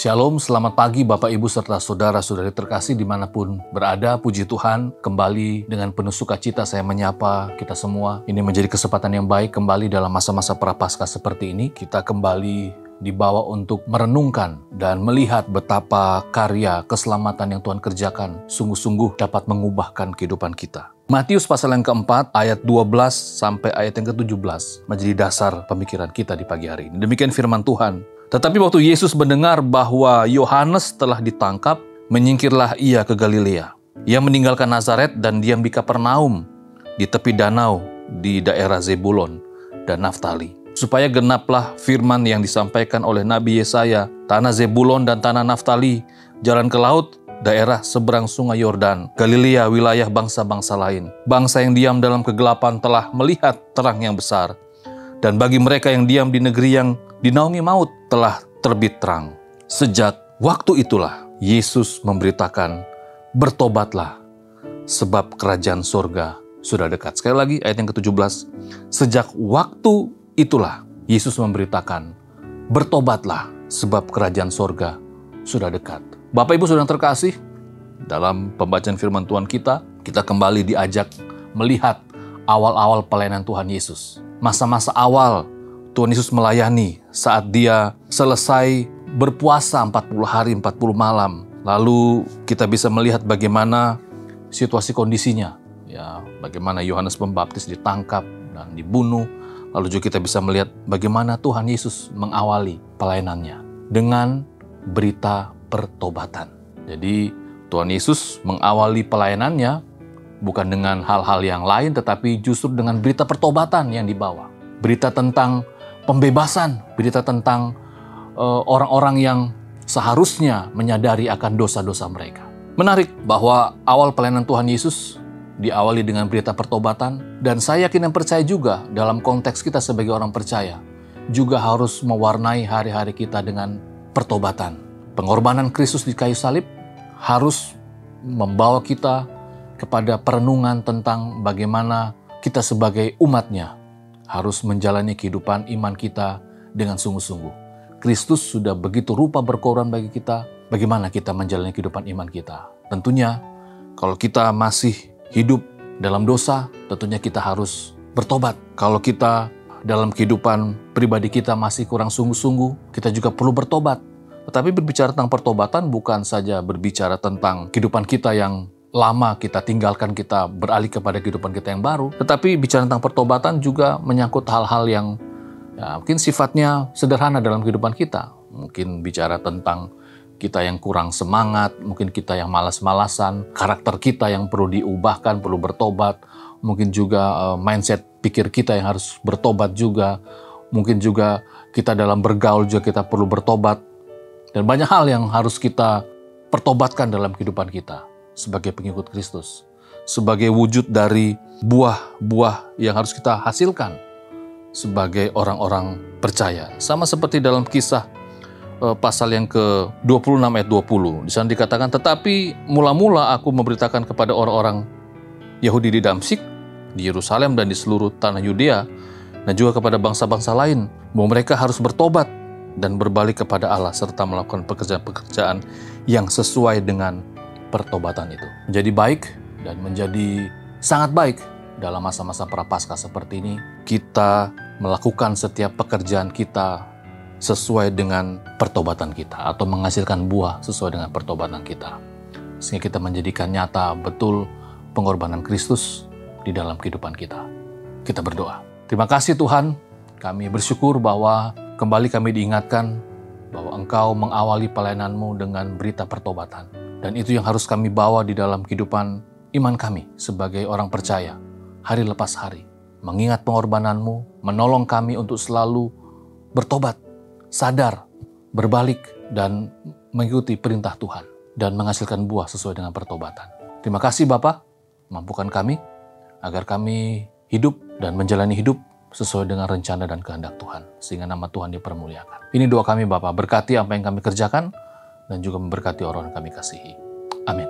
Shalom, selamat pagi Bapak Ibu serta saudara-saudari terkasih dimanapun berada. Puji Tuhan, kembali dengan penuh sukacita saya menyapa kita semua. Ini menjadi kesempatan yang baik kembali dalam masa-masa Prapaskah seperti ini. Kita kembali dibawa untuk merenungkan dan melihat betapa karya keselamatan yang Tuhan kerjakan sungguh-sungguh dapat mengubahkan kehidupan kita. Matius pasal yang keempat, ayat 12 sampai ayat yang ke-17 menjadi dasar pemikiran kita di pagi hari ini. Demikian firman Tuhan. Tetapi waktu Yesus mendengar bahwa Yohanes telah ditangkap, menyingkirlah ia ke Galilea. Ia meninggalkan Nazaret dan diam di Kapernaum, di tepi danau di daerah Zebulon dan Naftali. Supaya genaplah firman yang disampaikan oleh Nabi Yesaya, tanah Zebulon dan tanah Naftali, jalan ke laut, daerah seberang sungai Yordan, Galilea, wilayah bangsa-bangsa lain. Bangsa yang diam dalam kegelapan telah melihat terang yang besar. Dan bagi mereka yang diam di negeri yang dinaungi maut telah terbit terang. Sejak waktu itulah Yesus memberitakan, bertobatlah sebab kerajaan surga sudah dekat. Sekali lagi ayat yang ke-17. Sejak waktu itulah Yesus memberitakan, bertobatlah sebab kerajaan surga sudah dekat. Bapak Ibu saudara terkasih, dalam pembacaan firman Tuhan kita kembali diajak melihat awal-awal pelayanan Tuhan Yesus. Masa-masa awal Tuhan Yesus melayani saat dia selesai berpuasa 40 hari 40 malam. Lalu kita bisa melihat bagaimana situasi kondisinya. Ya, bagaimana Yohanes Pembaptis ditangkap dan dibunuh. Lalu juga kita bisa melihat bagaimana Tuhan Yesus mengawali pelayanannya dengan berita pertobatan. Jadi Tuhan Yesus mengawali pelayanannya bukan dengan hal-hal yang lain, tetapi justru dengan berita pertobatan yang dibawa. Berita tentang pembebasan, berita tentang orang-orang yang seharusnya menyadari akan dosa-dosa mereka. Menarik bahwa awal pelayanan Tuhan Yesus diawali dengan berita pertobatan, dan saya yakin dan percaya juga dalam konteks kita sebagai orang percaya, juga harus mewarnai hari-hari kita dengan pertobatan. Pengorbanan Kristus di kayu salib harus membawa kita kepada perenungan tentang bagaimana kita sebagai umatnya harus menjalani kehidupan iman kita dengan sungguh-sungguh. Kristus sudah begitu rupa berkorban bagi kita, bagaimana kita menjalani kehidupan iman kita. Tentunya kalau kita masih hidup dalam dosa, tentunya kita harus bertobat. Kalau kita dalam kehidupan pribadi kita masih kurang sungguh-sungguh, kita juga perlu bertobat. Tetapi berbicara tentang pertobatan bukan saja berbicara tentang kehidupan kita yang lama kita tinggalkan, kita beralih kepada kehidupan kita yang baru. Tetapi bicara tentang pertobatan juga menyangkut hal-hal yang mungkin sifatnya sederhana dalam kehidupan kita. Mungkin bicara tentang kita yang kurang semangat, mungkin kita yang malas-malasan, karakter kita yang perlu diubahkan, perlu bertobat. Mungkin juga mindset pikir kita yang harus bertobat juga. Mungkin juga kita dalam bergaul juga kita perlu bertobat. Dan banyak hal yang harus kita pertobatkan dalam kehidupan kita sebagai pengikut Kristus. Sebagai wujud dari buah-buah yang harus kita hasilkan sebagai orang-orang percaya. Sama seperti dalam kisah pasal yang ke-26 ayat 20. Di sana dikatakan, tetapi mula-mula aku memberitakan kepada orang-orang Yahudi di Damsyik, di Yerusalem dan di seluruh tanah Yudea, dan juga kepada bangsa-bangsa lain, bahwa mereka harus bertobat dan berbalik kepada Allah serta melakukan pekerjaan-pekerjaan yang sesuai dengan pertobatan itu. Menjadi baik dan menjadi sangat baik dalam masa-masa Prapaskah seperti ini, kita melakukan setiap pekerjaan kita sesuai dengan pertobatan kita atau menghasilkan buah sesuai dengan pertobatan kita. Sehingga kita menjadikan nyata betul pengorbanan Kristus di dalam kehidupan kita. Kita berdoa. Terima kasih Tuhan, kami bersyukur bahwa kembali kami diingatkan bahwa Engkau mengawali pelayanan-Mu dengan berita pertobatan. Dan itu yang harus kami bawa di dalam kehidupan iman kami sebagai orang percaya, hari lepas hari. Mengingat pengorbanan-Mu, menolong kami untuk selalu bertobat, sadar, berbalik, dan mengikuti perintah Tuhan. Dan menghasilkan buah sesuai dengan pertobatan. Terima kasih Bapa, mampukan kami, agar kami hidup dan menjalani hidup sesuai dengan rencana dan kehendak Tuhan, sehingga nama Tuhan dipermuliakan. Ini doa kami Bapa, berkati apa yang kami kerjakan, dan juga memberkati orang yang kami kasihi. Amin.